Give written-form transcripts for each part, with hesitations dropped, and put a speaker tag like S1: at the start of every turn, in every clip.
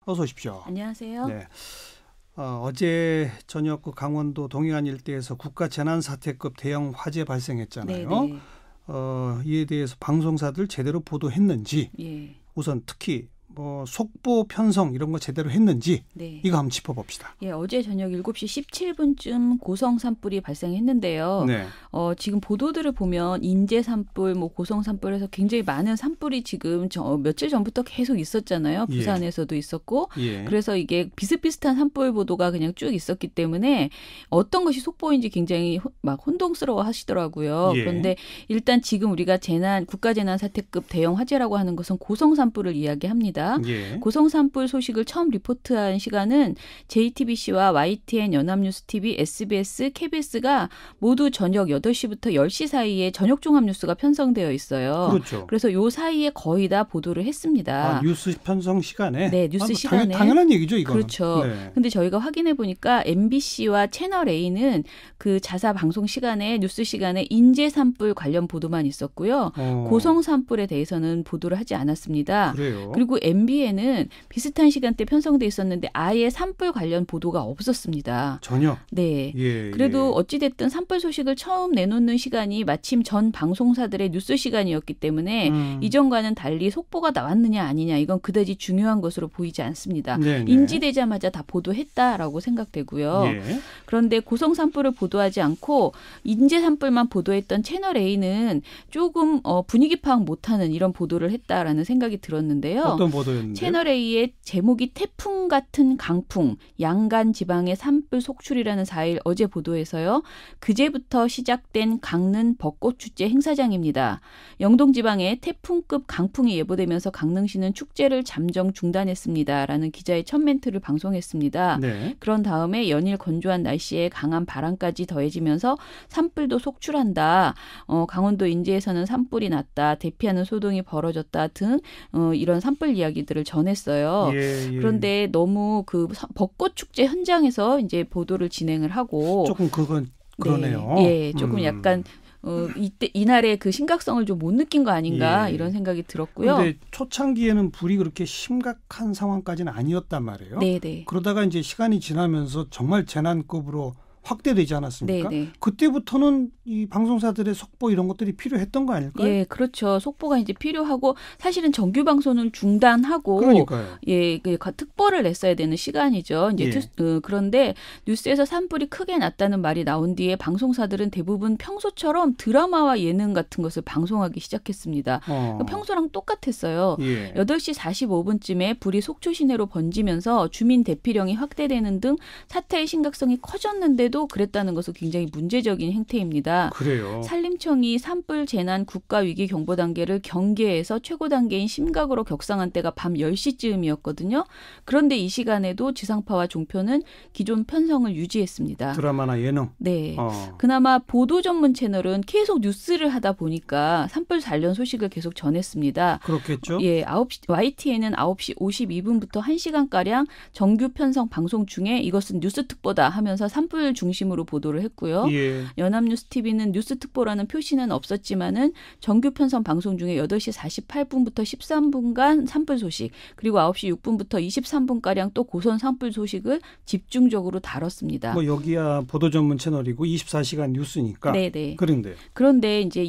S1: 어서 오십시오.
S2: 안녕하세요.
S1: 네. 어제 저녁 그 강원도 동해안 일대에서 국가 재난사태급 대형 화재 발생했잖아요.
S2: 네네.
S1: 이에 대해서 방송사들 제대로 보도했는지,
S2: 예.
S1: 우선 특히 뭐 속보 편성 이런 거 제대로 했는지
S2: 네.
S1: 이거 한번 짚어봅시다.
S2: 예, 어제 저녁 7시 17분쯤 고성 산불이 발생했는데요.
S1: 네.
S2: 지금 보도들을 보면 인제 산불, 뭐 고성 산불에서 굉장히 많은 산불이 지금 며칠 전부터 계속 있었잖아요. 부산에서도 있었고.
S1: 예.
S2: 그래서 이게 비슷비슷한 산불 보도가 그냥 쭉 있었기 때문에 어떤 것이 속보인지 굉장히 막 혼동스러워 하시더라고요.
S1: 예.
S2: 그런데 일단 지금 우리가 국가재난사태급 대형 화재라고 하는 것은 고성 산불을 이야기합니다.
S1: 예.
S2: 고성 산불 소식을 처음 리포트한 시간은 JTBC와 YTN, 연합뉴스TV, SBS, KBS가 모두 저녁 8시부터 10시 사이에 저녁 종합뉴스가 편성되어 있어요.
S1: 그렇죠.
S2: 그래서 요 사이에 거의 다 보도를 했습니다.
S1: 뉴스 편성 시간에?
S2: 네, 뉴스 시간에.
S1: 당연한 얘기죠, 이거는.
S2: 그렇죠.
S1: 네.
S2: 근데 저희가 확인해 보니까 MBC와 채널A는 그 자사 방송 시간에 뉴스 시간에 인제 산불 관련 보도만 있었고요. 고성 산불에 대해서는 보도를 하지 않았습니다.
S1: 그래요.
S2: 그리고 MBN은 비슷한 시간대 편성돼 있었는데 아예 산불 관련 보도가 없었습니다.
S1: 전혀?
S2: 네.
S1: 예,
S2: 그래도 어찌됐든 산불 소식을 처음 내놓는 시간이 마침 전 방송사들의 뉴스 시간이었기 때문에 이전과는 달리 속보가 나왔느냐 아니냐 이건 그다지 중요한 것으로 보이지 않습니다.
S1: 네네.
S2: 인지되자마자 다 보도했다라고 생각되고요.
S1: 예.
S2: 그런데 고성 산불을 보도하지 않고 인제 산불만 보도했던 채널A는 조금 분위기 파악 못하는 이런 보도를 했다라는 생각이 들었는데요.
S1: 어떤 보도였는데?
S2: 채널A의 제목이 태풍 같은 강풍, 양간 지방의 산불 속출이라는 4일 어제 보도에서요. 그제부터 시작된 강릉 벚꽃축제 행사장입니다. 영동 지방에 태풍급 강풍이 예보되면서 강릉시는 축제를 잠정 중단했습니다라는 기자의 첫 멘트를 방송했습니다.
S1: 네.
S2: 그런 다음에 연일 건조한 날씨에 강한 바람까지 더해지면서 산불도 속출한다. 강원도 인제에서는 산불이 났다. 대피하는 소동이 벌어졌다 등 이런 산불 이야기들을 전했어요.
S1: 예.
S2: 그런데 너무 그 벚꽃 축제 현장에서 이제 보도를 진행을 하고
S1: 조금 그건 그러네요.
S2: 네, 조금 약간 이날의 그 심각성을 좀 못 느낀 거 아닌가 이런 생각이 들었고요.
S1: 그런데 초창기에는 불이 그렇게 심각한 상황까지는 아니었단 말이에요.
S2: 네네.
S1: 그러다가 이제 시간이 지나면서 정말 재난급으로 확대되지 않았습니까?
S2: 네네.
S1: 그때부터는 이 방송사들의 속보 이런 것들이 필요했던 거 아닐까요?
S2: 예, 그렇죠. 속보가 이제 필요하고 사실은 정규 방송은 중단하고
S1: 그러니까요.
S2: 예, 특보를 냈어야 되는 시간이죠. 이제 그런데 뉴스에서 산불이 크게 났다는 말이 나온 뒤에 방송사들은 대부분 평소처럼 드라마와 예능 같은 것을 방송하기 시작했습니다. 평소랑 똑같았어요.
S1: 예.
S2: 8시 45분쯤에 불이 속초 시내로 번지면서 주민 대피령이 확대되는 등 사태의 심각성이 커졌는데도 그랬다는 것은 굉장히 문제적인 행태입니다.
S1: 그래요.
S2: 산림청이 산불 재난 국가 위기 경보 단계를 경계에서 최고 단계인 심각으로 격상한 때가 밤 10시쯤이었거든요. 그런데 이 시간에도 지상파와 종편은 기존 편성을 유지했습니다.
S1: 드라마나 예능.
S2: 네. 그나마 보도 전문 채널은 계속 뉴스를 하다 보니까 산불 관련 소식을 계속 전했습니다.
S1: 그렇겠죠.
S2: 예, YTN은 9시 52분부터 1시간가량 정규 편성 방송 중에 이것은 뉴스 특보다 하면서 산불 중심으로 보도를 했고요.
S1: 예.
S2: 연합뉴스TV는 뉴스 특보라는 표시는 없었지만은 정규 편성 방송 중에 8시 48분부터 13분간 산불 소식 그리고 9시 6분부터 23분가량 또 고선 산불 소식을 집중적으로 다뤘습니다.
S1: 뭐 여기야 보도 전문 채널이고 24시간 뉴스니까.
S2: 네네.
S1: 그런데
S2: 이제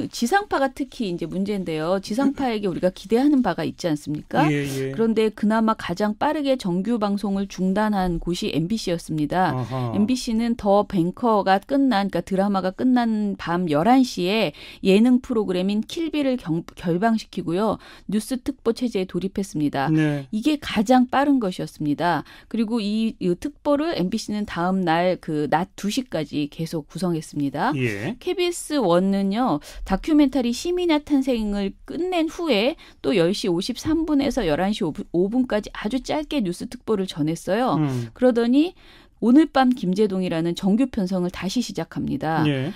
S2: 지상파가 특히 이제 문제인데요. 지상파에게 우리가 기대하는 바가 있지 않습니까?
S1: 예.
S2: 그런데 그나마 가장 빠르게 정규 방송을 중단한 곳이 MBC였습니다. MBC는 더 뱅커가 그러니까 드라마가 끝난 밤 11시에 예능 프로그램인 킬비를 결방시키고요. 뉴스 특보 체제에 돌입했습니다.
S1: 네.
S2: 이게 가장 빠른 것이었습니다. 그리고 이 특보를 MBC는 다음 날 그 낮 2시까지 계속 구성했습니다.
S1: 예.
S2: KBS 1은요. 다큐멘터리 시민야 탄생을 끝낸 후에 또 10시 53분에서 11시 5분까지 아주 짧게 뉴스 특보를 전했어요. 그러더니 오늘 밤 김제동이라는 정규 편성을 다시 시작합니다.
S1: 예.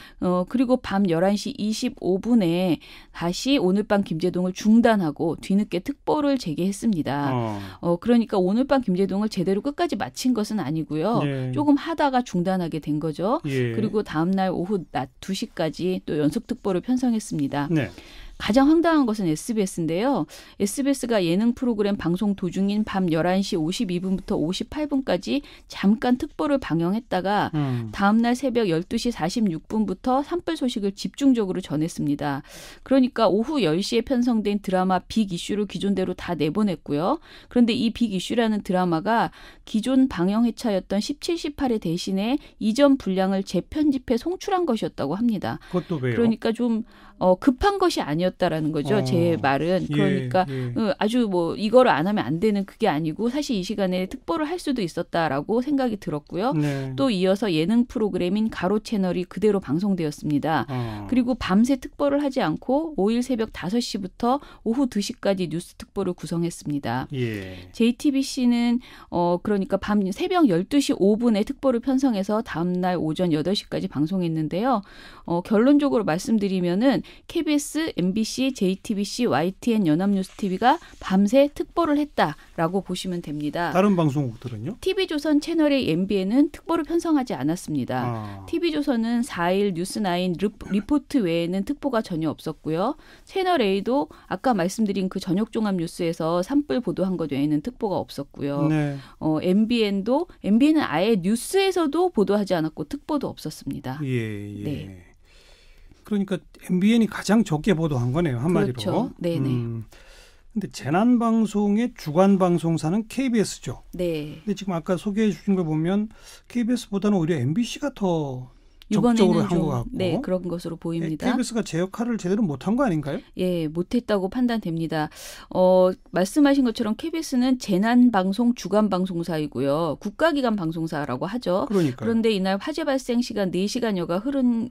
S2: 그리고 밤 11시 25분에 다시 오늘 밤 김제동을 중단하고 뒤늦게 특보를 재개했습니다. 그러니까 오늘 밤 김제동을 제대로 끝까지 마친 것은 아니고요.
S1: 예.
S2: 조금 하다가 중단하게 된 거죠.
S1: 예.
S2: 그리고 다음 날 오후 낮 2시까지 또 연속 특보를 편성했습니다.
S1: 네.
S2: 가장 황당한 것은 SBS인데요. SBS가 예능 프로그램 방송 도중인 밤 11시 52분부터 58분까지 잠깐 특보를 방영했다가 다음날 새벽 12시 46분부터 산불 소식을 집중적으로 전했습니다. 그러니까 오후 10시에 편성된 드라마 빅 이슈를 기존대로 다 내보냈고요. 그런데 이 빅 이슈라는 드라마가 기존 방영 회차였던 17, 18회 대신에 이전 분량을 재편집해 송출한 것이었다고 합니다.
S1: 그것도 왜요?
S2: 그러니까 좀 급한 것이 아니었다라는 거죠. 제 말은. 그러니까 아주 뭐 이거를 안 하면 안 되는 그게 아니고 사실 이 시간에 특보를 할 수도 있었다라고 생각이 들었고요.
S1: 네.
S2: 또 이어서 예능 프로그램인 가로 채널이 그대로 방송되었습니다. 그리고 밤새 특보를 하지 않고 5일 새벽 5시부터 오후 2시까지 뉴스 특보를 구성했습니다.
S1: 예.
S2: JTBC는 그러니까 밤 새벽 12시 5분에 특보를 편성해서 다음날 오전 8시까지 방송했는데요. 결론적으로 말씀드리면은 KBS, MBC, JTBC, YTN, 연합뉴스TV가 밤새 특보를 했다라고 보시면 됩니다.
S1: 다른 방송국들은요?
S2: TV조선 채널A, MBN은 특보를 편성하지 않았습니다. TV조선은 4일 뉴스9 리포트 외에는 특보가 전혀 없었고요. 채널A도 아까 말씀드린 그 저녁 종합 뉴스에서 산불 보도한 것 외에는 특보가 없었고요.
S1: 네.
S2: MBN은 아예 뉴스에서도 보도하지 않았고 특보도 없었습니다.
S1: 예.
S2: 네.
S1: 그러니까 MBN이 가장 적게 보도한 거네요. 한마디로.
S2: 그렇죠. 네네.
S1: 근데 재난방송의 주간 방송사는 KBS죠.
S2: 네.
S1: 근데 지금 아까 소개해 주신 걸 보면 KBS보다는 오히려 MBC가 더
S2: 이번에는
S1: 적극적으로 한 것 같고.
S2: 네, 그런 것으로 보입니다.
S1: KBS가 제 역할을 제대로 못한 거 아닌가요?
S2: 예, 못했다고 판단됩니다. 말씀하신 것처럼 KBS는 재난방송 주간방송사이고요. 국가기관 방송사라고 하죠.
S1: 그러니까요.
S2: 그런데 이날 화재 발생 시간 4시간여가 흐른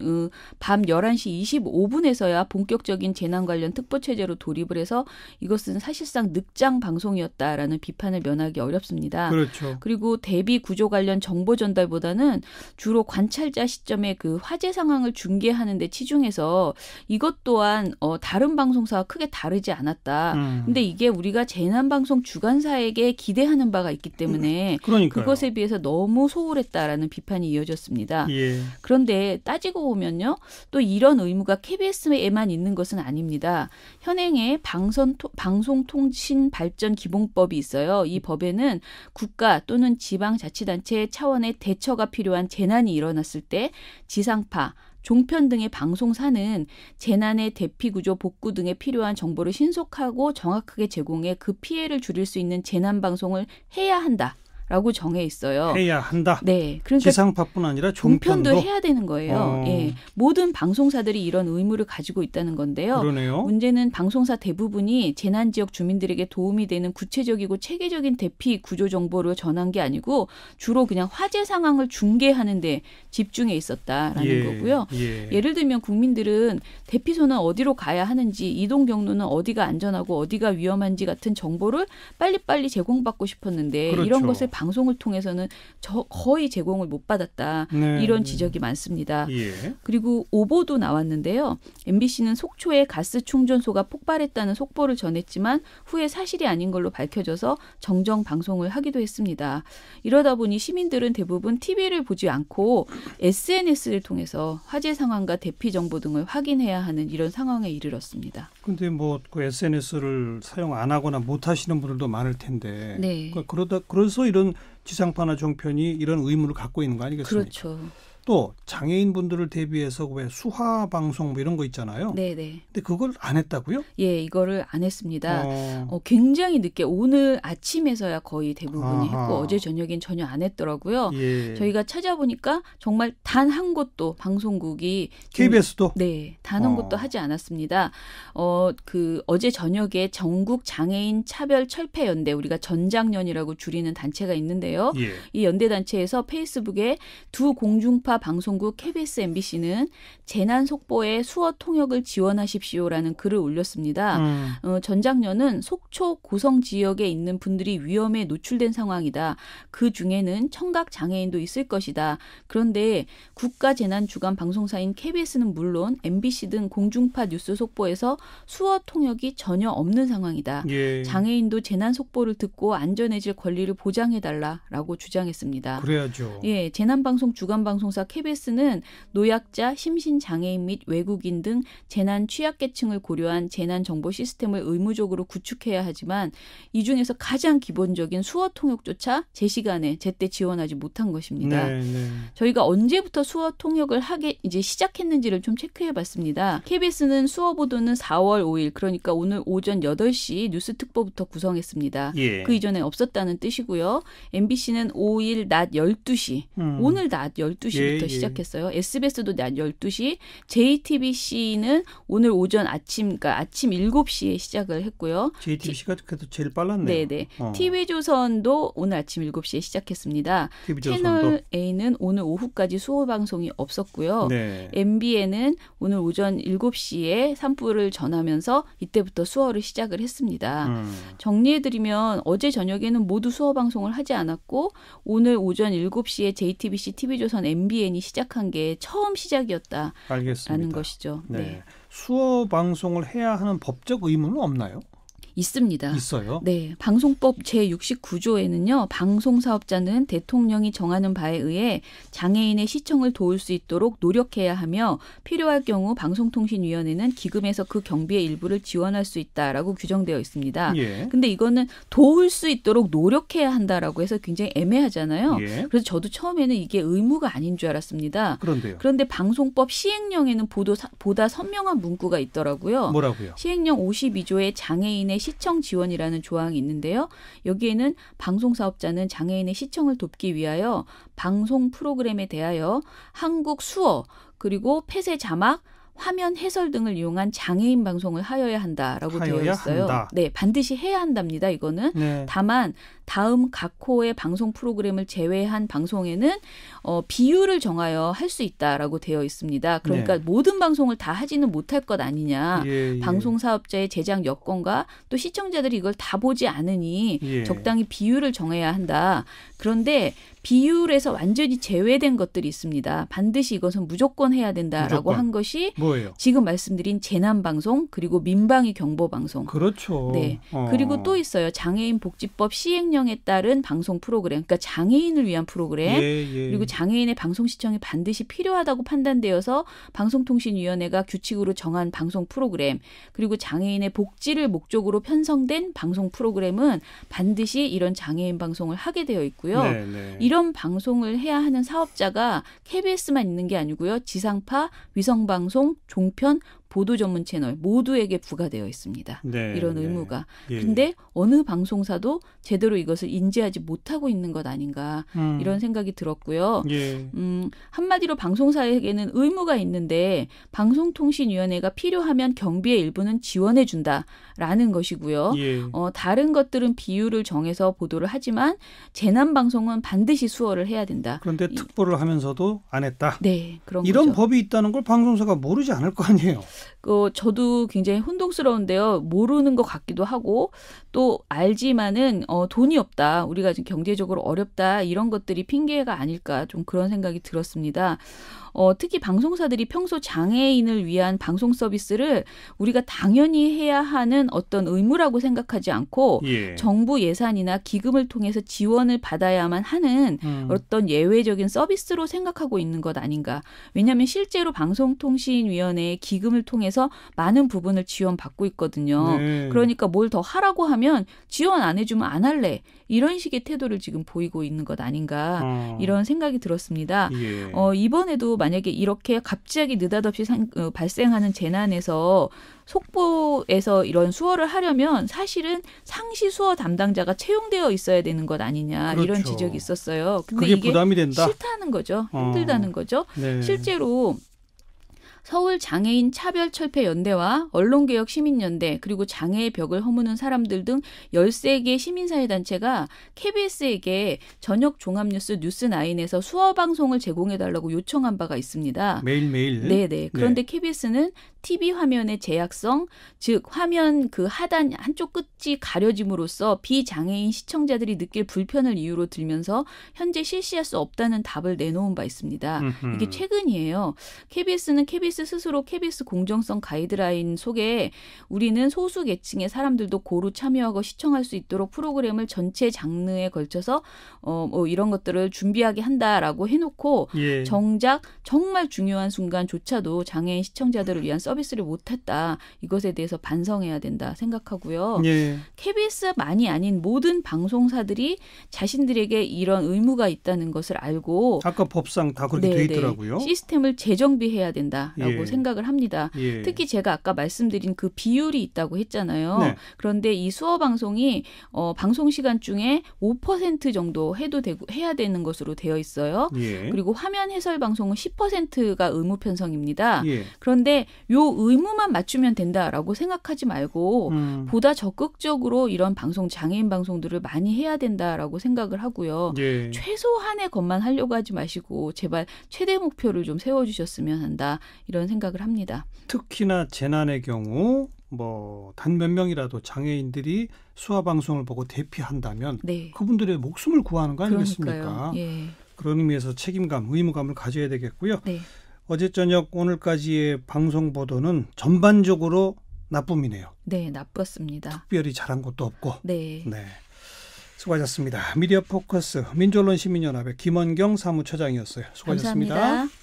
S2: 밤 11시 25분에서야 본격적인 재난 관련 특보체제로 돌입을 해서 이것은 사실상 늑장 방송이었다라는 비판을 면하기 어렵습니다.
S1: 그렇죠.
S2: 그리고 대비 구조 관련 정보 전달보다는 주로 관찰자 시점에 그 화재 상황을 중계하는 데 치중해서 이것 또한 다른 방송사와 크게 다르지 않았다. 근데 이게 우리가 재난방송 주간사에게 기대하는 바가 있기 때문에
S1: 그러니까요.
S2: 그것에 비해서 너무 소홀했다라는 비판이 이어졌습니다.
S1: 예.
S2: 그런데 따지고 보면요. 또 이런 의무가 KBS에만 있는 것은 아닙니다. 현행에 방송통신발전기본법이 있어요. 이 법에는 국가 또는 지방자치단체 차원의 대처가 필요한 재난이 일어났을 때 지상파, 종편 등의 방송사는 재난의 대피구조, 복구 등에 필요한 정보를 신속하고 정확하게 제공해 그 피해를 줄일 수 있는 재난방송을 해야 한다라고 정해 있어요.
S1: 해야 한다.
S2: 네, 그러니까
S1: 지상파뿐 아니라
S2: 종편도
S1: 종편도
S2: 해야 되는 거예요. 예, 모든 방송사들이 이런 의무를 가지고 있다는 건데요.
S1: 그러네요.
S2: 문제는 방송사 대부분이 재난 지역 주민들에게 도움이 되는 구체적이고 체계적인 대피 구조 정보를 전한 게 아니고 주로 그냥 화재 상황을 중계하는 데 집중해 있었다라는 거고요. 예를 들면 국민들은 대피소는 어디로 가야 하는지, 이동 경로는 어디가 안전하고 어디가 위험한지 같은 정보를 빨리빨리 제공받고 싶었는데
S1: 그렇죠.
S2: 이런 것을 방송을 통해서는 거의 제공을 못 받았다.
S1: 네.
S2: 이런 지적이 많습니다.
S1: 예.
S2: 그리고 오보도 나왔는데요. MBC는 속초에 가스 충전소가 폭발했다는 속보를 전했지만 후에 사실이 아닌 걸로 밝혀져서 정정 방송을 하기도 했습니다. 이러다 보니 시민들은 대부분 TV를 보지 않고 SNS를 통해서 화재 상황과 대피 정보 등을 확인해야 하는 이런 상황에 이르렀습니다.
S1: 근데 뭐 그 SNS를 사용 안 하거나 못 하시는 분들도 많을 텐데.
S2: 네.
S1: 그래서 이런 지상파나 종편이 이런 의무를 갖고 있는 거 아니겠습니까?
S2: 그렇죠.
S1: 또 장애인 분들을 대비해서 왜 수화 방송 뭐 이런 거 있잖아요.
S2: 네네.
S1: 근데 그걸 안 했다고요?
S2: 예, 이거를 안 했습니다. 굉장히 늦게 오늘 아침에서야 거의 대부분이 했고 어제 저녁엔 전혀 안 했더라고요.
S1: 예.
S2: 저희가 찾아보니까 정말 단 한 곳도 방송국이
S1: KBS도
S2: 네, 단 한 곳도 하지 않았습니다. 어제 저녁에 전국 장애인 차별 철폐 연대, 우리가 전장연이라고 줄이는 단체가 있는데요.
S1: 예.
S2: 이 연대 단체에서 페이스북에 두 공중파 방송국 KBS, MBC는 재난 속보에 수어 통역을 지원하십시오라는 글을 올렸습니다. 전장년은 속초 고성 지역에 있는 분들이 위험에 노출된 상황이다. 그 중에는 청각 장애인도 있을 것이다. 그런데 국가재난주간 방송사인 KBS는 물론 MBC 등 공중파 뉴스 속보에서 수어 통역이 전혀 없는 상황이다.
S1: 예.
S2: 장애인도 재난 속보를 듣고 안전해질 권리를 보장해달라라고 주장했습니다.
S1: 그래야죠.
S2: 예, 재난방송 주간방송사 KBS는 노약자, 심신장애인 및 외국인 등 재난 취약계층을 고려한 재난정보 시스템을 의무적으로 구축해야 하지만 이 중에서 가장 기본적인 수어 통역조차 제 시간에 제때 지원하지 못한 것입니다.
S1: 네, 네.
S2: 저희가 언제부터 수어 통역을 하게 이제 시작했는지를 좀 체크해봤습니다. KBS는 수어 보도는 4월 5일 그러니까 오늘 오전 8시 뉴스 특보부터 구성했습니다.
S1: 예.
S2: 그 이전에 없었다는 뜻이고요. MBC는 5일 낮 12시, 오늘 낮 12시부터 시작했어요. SBS도 낮 12시, JTBC는 오늘 오전 그러니까 아침 7시에 시작을 했고요.
S1: JTBC가 그래도 제일 빨랐네요.
S2: 네네. TV조선도 오늘 아침 7시에 시작했습니다.
S1: TV조선도.
S2: 채널 A는 오늘 오후까지 수어 방송이 없었고요.
S1: 네.
S2: MBN은 오늘 오전 7시에 산불을 전하면서 이때부터 수어를 시작을 했습니다. 정리해드리면 어제 저녁에는 모두 수어 방송을 하지 않았고 오늘 오전 7시에 JTBC, TV조선, MBN이 시작한 게 처음 시작이었다라는
S1: 알겠습니다.
S2: 것이죠.
S1: 네.
S2: 네.
S1: 수어 방송을 해야 하는 법적 의무는 없나요?
S2: 있습니다.
S1: 있어요?
S2: 네. 방송법 제69조에는요. 방송사업자는 대통령이 정하는 바에 의해 장애인의 시청을 도울 수 있도록 노력해야 하며 필요할 경우 방송통신위원회는 기금에서 그 경비의 일부를 지원할 수 있다라고 규정되어 있습니다.
S1: 예.
S2: 근데 이거는 도울 수 있도록 노력해야 한다라고 해서 굉장히 애매하잖아요.
S1: 예.
S2: 그래서 저도 처음에는 이게 의무가 아닌 줄 알았습니다.
S1: 그런데요.
S2: 그런데 방송법 시행령에는 보다 선명한 문구가 있더라고요.
S1: 뭐라고요?
S2: 시행령 52조에 장애인의 시청 지원이라는 조항이 있는데요. 여기에는 방송사업자는 장애인의 시청을 돕기 위하여 방송 프로그램에 대하여 한국 수어 그리고 폐쇄 자막 화면 해설 등을 이용한 장애인 방송을 하여야 한다라고 되어 있어요.
S1: 한다.
S2: 네, 반드시 해야 한답니다. 이거는.
S1: 네.
S2: 다만 다음 각 호의 방송 프로그램을 제외한 방송에는 비율을 정하여 할 수 있다라고 되어 있습니다. 그러니까
S1: 네.
S2: 모든 방송을 다 하지는 못할 것 아니냐.
S1: 예, 예.
S2: 방송사업자의 제작 여건과 또 시청자들이 이걸 다 보지 않으니
S1: 예.
S2: 적당히 비율을 정해야 한다. 그런데 비율에서 완전히 제외된 것들이 있습니다. 반드시 이것은 무조건 해야 된다라고
S1: 무조건.
S2: 한 것이
S1: 뭐예요?
S2: 지금 말씀드린 재난방송 그리고 민방위 경보방송.
S1: 그렇죠.
S2: 네. 그리고 또 있어요. 장애인 복지법 시행령에 따른 방송 프로그램. 그러니까 장애인을 위한 프로그램.
S1: 예, 예.
S2: 그리고 장애인의 방송 시청이 반드시 필요하다고 판단되어서 방송통신위원회가 규칙으로 정한 방송 프로그램. 그리고 장애인의 복지를 목적으로 편성된 방송 프로그램은 반드시 이런 장애인 방송을 하게 되어 있고요.
S1: 네, 네.
S2: 이런 방송을 해야 하는 사업자가 KBS만 있는 게 아니고요. 지상파, 위성방송, 종편, 보도 전문 채널 모두에게 부과되어 있습니다.
S1: 네,
S2: 이런
S1: 네.
S2: 의무가.
S1: 예.
S2: 근데 어느 방송사도 제대로 이것을 인지하지 못하고 있는 것 아닌가 이런 생각이 들었고요.
S1: 예.
S2: 한마디로 방송사에게는 의무가 있는데 방송통신위원회가 필요하면 경비의 일부는 지원해 준다라는 것이고요.
S1: 예.
S2: 다른 것들은 비율을 정해서 보도를 하지만 재난방송은 반드시 수어를 해야 된다.
S1: 그런데 특보를 하면서도 안 했다.
S2: 네, 그런
S1: 이런
S2: 거죠.
S1: 법이 있다는 걸 방송사가 모르지 않을 거 아니에요.
S2: 저도 굉장히 혼동스러운데요. 모르는 것 같기도 하고 또 알지만은 돈이 없다. 우리가 지금 경제적으로 어렵다. 이런 것들이 핑계가 아닐까 좀 그런 생각이 들었습니다. 특히 방송사들이 평소 장애인을 위한 방송 서비스를 우리가 당연히 해야 하는 어떤 의무라고 생각하지 않고
S1: 예.
S2: 정부 예산이나 기금을 통해서 지원을 받아야만 하는 어떤 예외적인 서비스로 생각하고 있는 것 아닌가. 왜냐하면 실제로 방송통신위원회의 기금을 통해서 많은 부분을 지원받고 있거든요.
S1: 네.
S2: 그러니까 뭘 더 하라고 하면 지원 안 해주면 안 할래. 이런 식의 태도를 지금 보이고 있는 것 아닌가. 이런 생각이 들었습니다.
S1: 예.
S2: 이번에도 만약에 이렇게 갑자기 느닷없이 발생하는 재난에서 속보에서 이런 수어를 하려면 사실은 상시 수어 담당자가 채용되어 있어야 되는 것 아니냐.
S1: 그렇죠.
S2: 이런 지적이 있었어요. 근데
S1: 그게
S2: 이게
S1: 부담이 된다.
S2: 싫다는 거죠. 힘들다는 거죠.
S1: 네.
S2: 실제로 서울 장애인 차별철폐연대와 언론개혁 시민연대 그리고 장애의 벽을 허무는 사람들 등 13개 시민사회단체가 KBS에게 저녁 종합뉴스 뉴스9에서 수어방송을 제공해달라고 요청한 바가 있습니다.
S1: 매일매일.
S2: 네네. 그런데 KBS는 TV 화면의 제약성, 즉 화면 그 하단 한쪽 끝이 가려짐으로써 비장애인 시청자들이 느낄 불편을 이유로 들면서 현재 실시할 수 없다는 답을 내놓은 바 있습니다. 이게 최근이에요. KBS는 KBS KBS 스스로 KBS 공정성 가이드라인 속에 우리는 소수 계층의 사람들도 고루 참여하고 시청할 수 있도록 프로그램을 전체 장르에 걸쳐서 뭐 이런 것들을 준비하게 한다라고 해놓고
S1: 예.
S2: 정작 정말 중요한 순간조차도 장애인 시청자들을 위한 서비스를 못했다. 이것에 대해서 반성해야 된다 생각하고요.
S1: 예.
S2: KBS만이 아닌 모든 방송사들이 자신들에게 이런 의무가 있다는 것을 알고
S1: 아까 법상 다 그렇게 돼 있더라고요.
S2: 시스템을 재정비해야 된다라고
S1: 예.
S2: 생각을 합니다.
S1: 예.
S2: 특히 제가 아까 말씀드린 그 비율이 있다고 했잖아요.
S1: 네.
S2: 그런데 이 수어 방송이 방송 시간 중에 5% 정도 해도 되고 해야 되는 것으로 되어 있어요.
S1: 예.
S2: 그리고 화면 해설 방송은 10%가 의무 편성입니다.
S1: 예.
S2: 그런데 요 의무만 맞추면 된다라고 생각하지 말고 보다 적극적으로 이런 방송 장애인 방송들을 많이 해야 된다라고 생각을 하고요.
S1: 예.
S2: 최소한의 것만 하려고 하지 마시고 제발 최대 목표를 좀 세워주셨으면 한다 이런 생각을 합니다.
S1: 특히나 재난의 경우 뭐 단 몇 명이라도 장애인들이 수화 방송을 보고 대피한다면
S2: 네.
S1: 그분들의 목숨을 구하는 거 아니겠습니까?
S2: 그러니까요. 예.
S1: 그런 의미에서 책임감, 의무감을 가져야 되겠고요.
S2: 네.
S1: 어제 저녁 오늘까지의 방송 보도는 전반적으로 나쁨이네요.
S2: 네, 나빴습니다.
S1: 특별히 잘한 것도 없고.
S2: 네.
S1: 네. 수고하셨습니다. 미디어 포커스 민주언론 시민연합의 김원경 사무처장이었어요. 수고하셨습니다.
S2: 감사합니다.